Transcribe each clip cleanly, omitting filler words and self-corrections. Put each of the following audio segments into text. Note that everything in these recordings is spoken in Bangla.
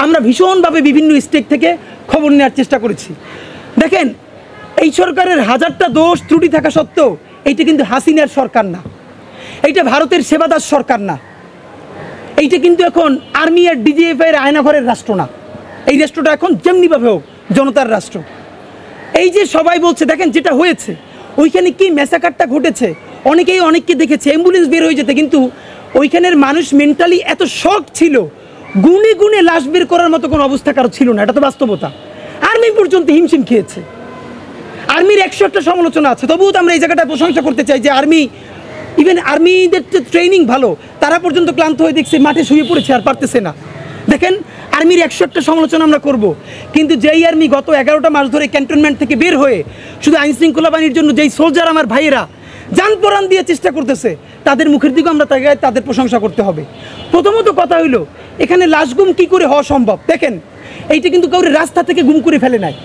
আমরা ভীষণভাবে বিভিন্ন স্টেট থেকে খবর নেওয়ার চেষ্টা করেছি। দেখেন, এই সরকারের হাজারটা দোষ ত্রুটি থাকা সত্ত্বেও এইটা কিন্তু হাসিনার সরকার না, এইটা ভারতের সেবাদাস সরকার না, এইটা কিন্তু এখন আর্মি আর ডিজিএফ এর আয়নাঘরের রাষ্ট্র না। এই রাষ্ট্রটা এখন যেমনিভাবে হোক জনতার রাষ্ট্র। এই যে সবাই বলছে, দেখেন যেটা হয়েছে ওইখানে কি ম্যাসাকারটা ঘটেছে, অনেকেই অনেককে দেখেছে অ্যাম্বুলেন্স বের হয়ে যেতে, কিন্তু ওইখানের মানুষ মেন্টালি এত শক ছিল, গুনে গুনে লাশ বের করার মতো কোনো অবস্থা কারো ছিল না। এটা তো বাস্তবতা। আর্মি পর্যন্ত হিমশিম খেয়েছে। আর্মির 101টা সমালোচনা আছে, তবুও তো আমরা এই জায়গাটা প্রশংসা করতে চাই যে আর্মি, ইভেন আর্মিদের ট্রেনিং ভালো, তারা পর্যন্ত ক্লান্ত হয়ে দেখছে মাঠে শুয়ে পড়েছে আর পারতেছে না। দেখেন, আর্মির 101টা সমালোচনা আমরা করব, কিন্তু যেই আর্মি গত 11টা মাস ধরে ক্যান্টনমেন্ট থেকে বের হয়ে শুধু আইনশৃঙ্খলা বাহিনীর জন্য যেই সোলজার আমার ভাইয়েরা জান প্রাণ দিয়ে চেষ্টা করতেছে, তাদের মুখের দিকে আমরা তাদের প্রশংসা করতে হবে। প্রথমত কথা হইল, এখানে লাশ গুম কী করে হওয়া সম্ভব? দেখেন, এইটা কিন্তু কাউরে রাস্তা থেকে গুম করে ফেলে নাই।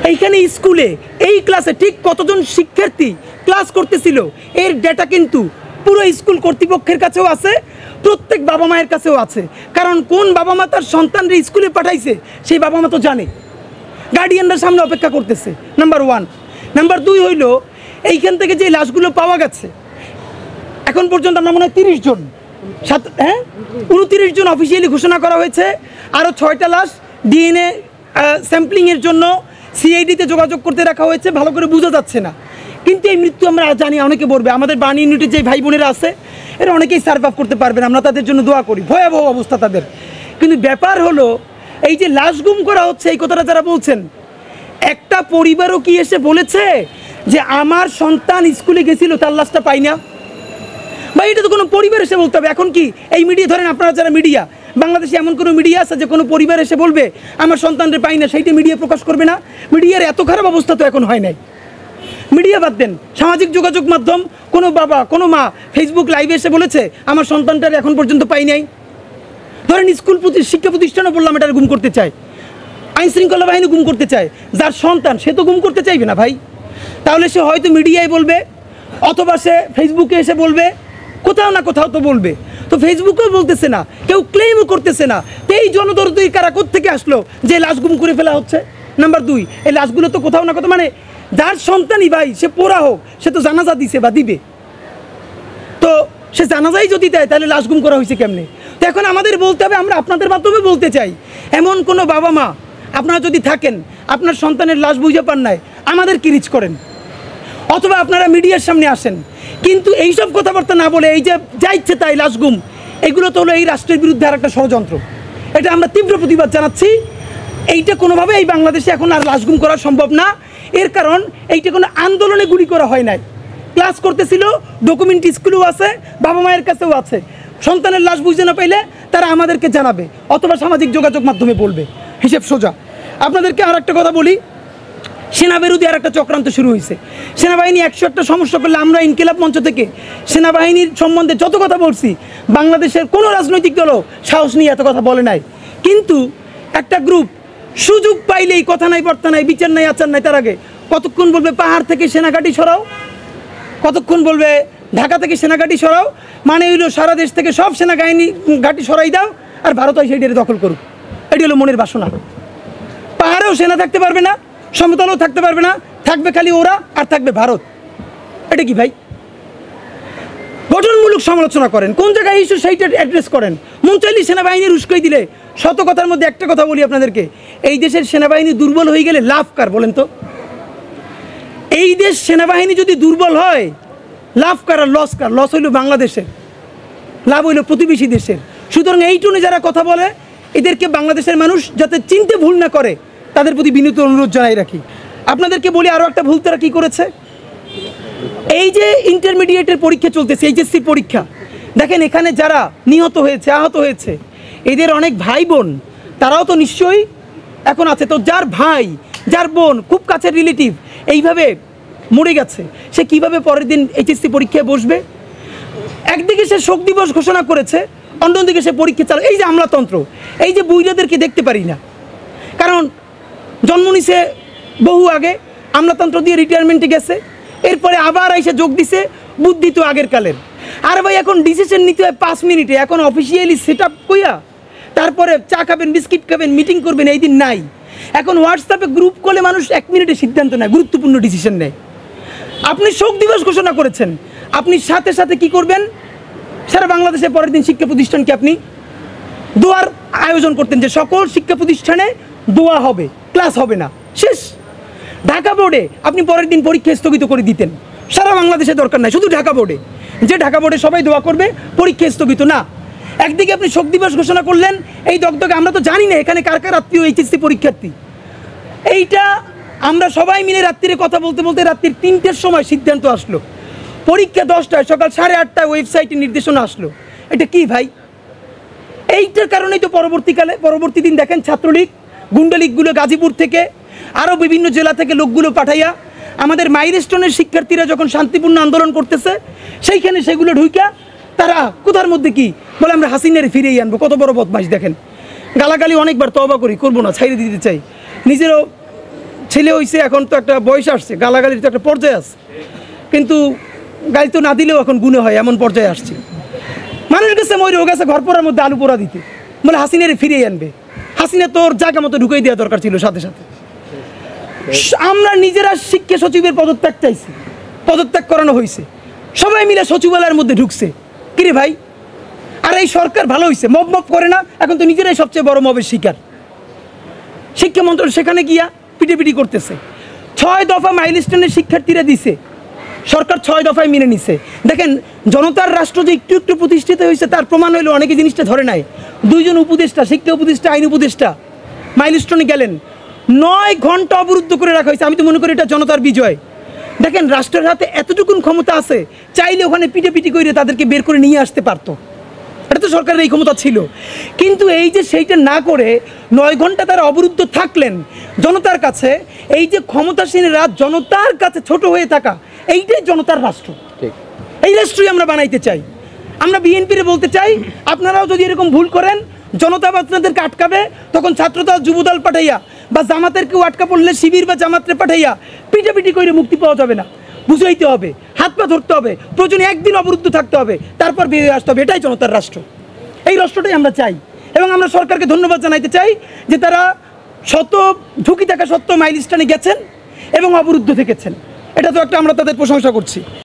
এইখানে স্কুলে এই ক্লাসে ঠিক কতজন শিক্ষার্থী ক্লাস করতেছিল এর ডেটা কিন্তু পুরো স্কুল কর্তৃপক্ষের কাছেও আছে, প্রত্যেক বাবা মায়ের কাছেও আছে। কারণ কোন বাবা মা তার সন্তানরা স্কুলে পাঠাইছে সেই বাবা মা তো জানে, গার্ডিয়ানরা সামনে অপেক্ষা করতেছে। নাম্বার 1। নাম্বার 2 হইল, এইখান থেকে যে লাশগুলো পাওয়া গেছে এখন পর্যন্ত আমরা মনে হয় 30 জন, 29 জন অফিসিয়ালি ঘোষণা করা হয়েছে। আরও 6টা লাশ ডিএনএ স্যাম্পলিংয়ের জন্য সিআইডিতে যোগাযোগ করতে রাখা হয়েছে, ভালো করে বোঝা যাচ্ছে না। কিন্তু এই মৃত্যু আমরা জানি অনেকে বলবে, আমাদের বার্ন ইউনিটের যে ভাই বোনেরা আছে এরা অনেকেই সার্ভাইভ করতে পারবেন, আমরা তাদের জন্য দোয়া করি, ভয়াবহ অবস্থা তাদের। কিন্তু ব্যাপার হলো, এই যে লাশ গুম করা হচ্ছে এই কথাটা যারা বলছেন, একটা পরিবারও কি এসে বলেছে যে আমার সন্তান স্কুলে গেছিল তার লাশটা পাই না? বা এটা তো কোনো পরিবার এসে বলতে হবে। এখন কি এই মিডিয়া, ধরেন আপনারা যারা মিডিয়া, বাংলাদেশে এমন কোনো মিডিয়া আছে যে কোনো পরিবার এসে বলবে আমার সন্তানরে পাই না, সেইটা মিডিয়া প্রকাশ করবে না? মিডিয়ার এত খারাপ অবস্থা তো এখন হয় নাই। মিডিয়া বাদ দেন, সামাজিক যোগাযোগ মাধ্যম, কোনো বাবা কোনো মা ফেসবুক লাইভে এসে বলেছে আমার সন্তানটার এখন পর্যন্ত পাই নাই? ধরেন স্কুল শিক্ষা প্রতিষ্ঠানও বললাম এটা গুম করতে চায়, আইনশৃঙ্খলা বাহিনী গুম করতে চায়, যার সন্তান সে তো গুম করতে চাইবে না ভাই। তাহলে সে হয়তো মিডিয়ায় বলবে, অথবা সে ফেসবুকে এসে বলবে, কোথাও না কোথাও তো বলবে। তো ফেসবুকেও বলতেছে না, কেউ ক্লেমও করতেছে না। তো এই জনদরদি কারা কোত্থেকে আসলো যে লাশ গুম করে ফেলা হচ্ছে? নাম্বার 2, এই লাশগুলো তো কোথাও না কোথাও, মানে যার সন্তানই ভাই সে পোড়া হোক, সে তো জানাজা দিছে বা দিবে, তো সে জানাজাই যদি দেয় তাহলে লাশ গুম করা হয়েছে কেমনে? তো এখন আমাদের বলতে হবে, আমরা আপনাদের মাধ্যমে বলতে চাই, এমন কোনো বাবা মা আপনারা যদি থাকেন, আপনার সন্তানের লাশ বুঝে পান নাই, আমাদের কি রিচ করেন, অথবা আপনারা মিডিয়ার সামনে আসেন। কিন্তু এইসব কথাবার্তা না বলে এই যে যা ইচ্ছে তাই লাশ গুম, এগুলো তো হলো এই রাষ্ট্রের বিরুদ্ধে আর একটা ষড়যন্ত্র। এটা আমরা তীব্র প্রতিবাদ জানাচ্ছি। এইটা কোনোভাবে এই বাংলাদেশে এখন আর লাশ গুম করা সম্ভব না। এর কারণ এইটা কোনো আন্দোলনে গুলি করা হয় নাই, ক্লাস করতেছিল, ডকুমেন্ট স্কুলেও আছে, বাবা মায়ের কাছেও আছে। সন্তানের লাশ বুঝতে না পাইলে তারা আমাদেরকে জানাবে, অথবা সামাজিক যোগাযোগ মাধ্যমে বলবে, হিসেব সোজা। আপনাদেরকে আর একটা কথা বলি, সেনাবিরোধী আর একটা চক্রান্ত শুরু হয়েছে। সেনাবাহিনী 101টা সমস্যা করলে আমরা ইনকিলাব মঞ্চ থেকে সেনাবাহিনীর সম্বন্ধে যত কথা বলছি, বাংলাদেশের কোনো রাজনৈতিক দলও সাহস নিয়ে এত কথা বলে নাই। কিন্তু একটা গ্রুপ সুযোগ পাইলেই কথা নাই বার্তা নাই, বিচার নাই আচার নাই, তার আগে কতক্ষণ বলবে পাহাড় থেকে সেনাঘাঁটি সরাও, কতক্ষণ বলবে ঢাকা থেকে সেনাঘাঁটি সরাও, মানে হইলো সারা দেশ থেকে সব সেনাবাহিনী ঘাঁটি সরাই দাও আর ভারত হয় সেইটারে দখল করুক। এটি হলো মনের বাসনা। পাহাড়েও সেনা থাকতে পারবে না, সমতলও থাকতে পারবে না, থাকবে খালি ওরা আর থাকবে ভারত। এটা কি ভাই? গঠনমূলক সমালোচনা করেন, কোন জায়গায় ইস্যু সেইটা অ্যাড্রেস করেন। মন চাইলে সেনাবাহিনীর উস্কাই দিলে, শত কথার মধ্যে একটা কথা বলি আপনাদেরকে, এই দেশের সেনাবাহিনী দুর্বল হয়ে গেলে লাভ কার বলেন তো? এই দেশ সেনাবাহিনী যদি দুর্বল হয়, লাভ কার আর লস কার? লস হইল বাংলাদেশের, লাভ হইল প্রতিবেশী দেশের। সুতরাং এই টনে যারা কথা বলে, এদেরকে বাংলাদেশের মানুষ যাতে চিনতে ভুল না করে, তাদের প্রতি বিনীত অনুরোধ জানাই রাখি। আপনাদেরকে বলি আরও একটা ভুল তারা কী করেছে। এই যে ইন্টারমিডিয়েটের পরীক্ষা চলতেছে, এইচএসসির পরীক্ষা, দেখেন এখানে যারা নিহত হয়েছে, আহত হয়েছে, এদের অনেক ভাই বোন তারাও তো নিশ্চয়ই এখন আছে। তো যার ভাই, যার বোন, খুব কাছের রিলেটিভ এইভাবে মরে গেছে, সে কিভাবে পরের দিন এইচএসসি পরীক্ষায় বসবে? একদিকে সে শোক দিবস ঘোষণা করেছে, অন্যদিকে সে পরীক্ষা চালায়। এই যে আমলাতন্ত্র, এই যে বুইরাদেরকে দেখতে পারি না, কারণ জন্ম নিছে বহু আগে, আমলাতন্ত্র দিয়ে রিটায়ারমেন্টে গেছে, এরপরে আবার এসে যোগ দিছে, বুদ্ধি তো আগের কালের। আর ভাই এখন ডিসিশন নিতে হয় 5 মিনিটে, এখন অফিসিয়ালি সেট আপ কইয়া তারপরে চা খাবেন, বিস্কিট খাবেন, মিটিং করবেন, এই দিন নাই। এখন হোয়াটসঅ্যাপে গ্রুপ কলে মানুষ 1 মিনিটে সিদ্ধান্ত নেয়, গুরুত্বপূর্ণ ডিসিশন নেয়। আপনি শোক দিবস ঘোষণা করেছেন, আপনি সাথে সাথে কি করবেন? সারা বাংলাদেশে পরের দিন শিক্ষা প্রতিষ্ঠানকে আপনি দোয়ার আয়োজন করতেন যে সকল শিক্ষা প্রতিষ্ঠানে দোয়া হবে, ক্লাস হবে না, শেষ। ঢাকা বোর্ডে আপনি পরের দিন পরীক্ষা স্থগিত করে দিতেন। সারা বাংলাদেশে দরকার নাই, শুধু ঢাকা বোর্ডে, যে ঢাকা বোর্ডে সবাই দোয়া করবে, পরীক্ষা স্থগিত না। একদিকে আপনি শোক দিবস ঘোষণা করলেন, এই দগদগে আমরা তো জানি না এখানে কার কার আত্মীয় এইচএসসি পরীক্ষার্থী। এইটা আমরা সবাই মিলে রাত্রিরে কথা বলতে বলতে রাত্রির 3টের সময় সিদ্ধান্ত আসলো, পরীক্ষা 10টায়, সকাল 8:30টায় ওয়েবসাইটে নির্দেশনা আসলো। এটা কি ভাই? এইটার কারণেই তো পরবর্তী দিন দেখেন ছাত্রলীগ, গুন্ডালীগগুলো গাজীপুর থেকে আরও বিভিন্ন জেলা থেকে লোকগুলো পাঠাইয়া আমাদের মাইলস্টোনের শিক্ষার্থীরা যখন শান্তিপূর্ণ আন্দোলন করতেছে সেইখানে সেগুলো ঢুইকা তারা কোথার মধ্যে কি বলে আমরা হাসিনারে ফিরিয়ে আনবো। কত বড় বদমাইশ দেখেন। গালাগালি অনেকবার তওবা করি, করবো না, ছাইড়ে দিতে চাই। নিজেরও ছেলে হইছে, এখন তো একটা বয়স আসছে, গালাগালির তো একটা পর্যায়ে আছে, কিন্তু গালি তো না দিলেও এখন গুণে হয়, এমন পর্যায়ে আসছে। মানুষ গেছে ময়ূর গেছে ঘর পড়ার মধ্যে আলু পোড়া দিতে, বলে হাসিনারে ফিরিয়ে আনবে। হাসিনা তোর জায়গা মতো ঢুকিয়ে দেওয়া দরকার ছিল সাথে সাথে। আমরা নিজেরা শিক্ষা সচিবের পদত্যাগ চাইছি, পদত্যাগ করানো হয়েছে, সবাই মিলে সচিবালয়ের মধ্যে ঢুকছে। কিরে ভাই, আর এই সরকার ভালো হয়েছে, মব করে না, এখন তো নিজেরাই সবচেয়ে বড় মবের শিকার। শিক্ষা মন্ত্রণালয় সেখানে গিয়া পিটিপিটি করতেছে। 6 দফা মাইলস্টোনের শিক্ষার্থীরা দিছে, সরকার 6 দফায় মেনে নিছে। দেখেন জনতার রাষ্ট্র যে একটু একটু প্রতিষ্ঠিত হয়েছে তার প্রমাণ হইলো অনেকে জিনিসটা ধরে নাই। 2 জন উপদেষ্টা, শিক্ষা উপদেষ্টা, আইন উপদেষ্টা মাইলস্টোনে গেলেন, 9 ঘন্টা অবরুদ্ধ করে রাখা হয়েছে। আমি তো মনে করি এটা জনতার বিজয়। দেখেন রাষ্ট্রের হাতে এতটুকুন ক্ষমতা আছে, চাইলে ওখানে পিটাপিটি করে তাদেরকে বের করে নিয়ে আসতে পারতো, এটা তো সরকারের এই ক্ষমতা ছিল। কিন্তু এই যে সেইটা না করে 9 ঘন্টা তারা অবরুদ্ধ থাকলেন জনতার কাছে, এই যে ক্ষমতাসীনরা জনতার কাছে ছোট হয়ে থাকা, এইটাই জনতার রাষ্ট্র। এই রাষ্ট্রই আমরা বানাইতে চাই। আমরা বিএনপিরে বলতে চাই, আপনারাও যদি এরকম ভুল করেন, জনতা আপনাদেরকে আটকাবে, তখন ছাত্রদল, যুবদল পাঠাইয়া বা জামাতের কেউ আটকা পড়লে শিবির বা জামাতরে পাঠাইয়া পিটাপিটি করে মুক্তি পাওয়া যাবে না। বুঝাইতে হবে, হাত পা ধরতে হবে, প্রয়োজনে একদিন অবরুদ্ধ থাকতে হবে, তারপর বেরিয়ে আসতে হবে। এটাই জনতার রাষ্ট্র, এই রাষ্ট্রটাই আমরা চাই। এবং আমরা সরকারকে ধন্যবাদ জানাইতে চাই যে তারা শত ঝুঁকি থাকা সত্ত্বেও মাইলস্টোনে গেছেন এবং অবরুদ্ধ থেকেছেন। এটা তো একটা, আমরা তাদের প্রশংসা করছি।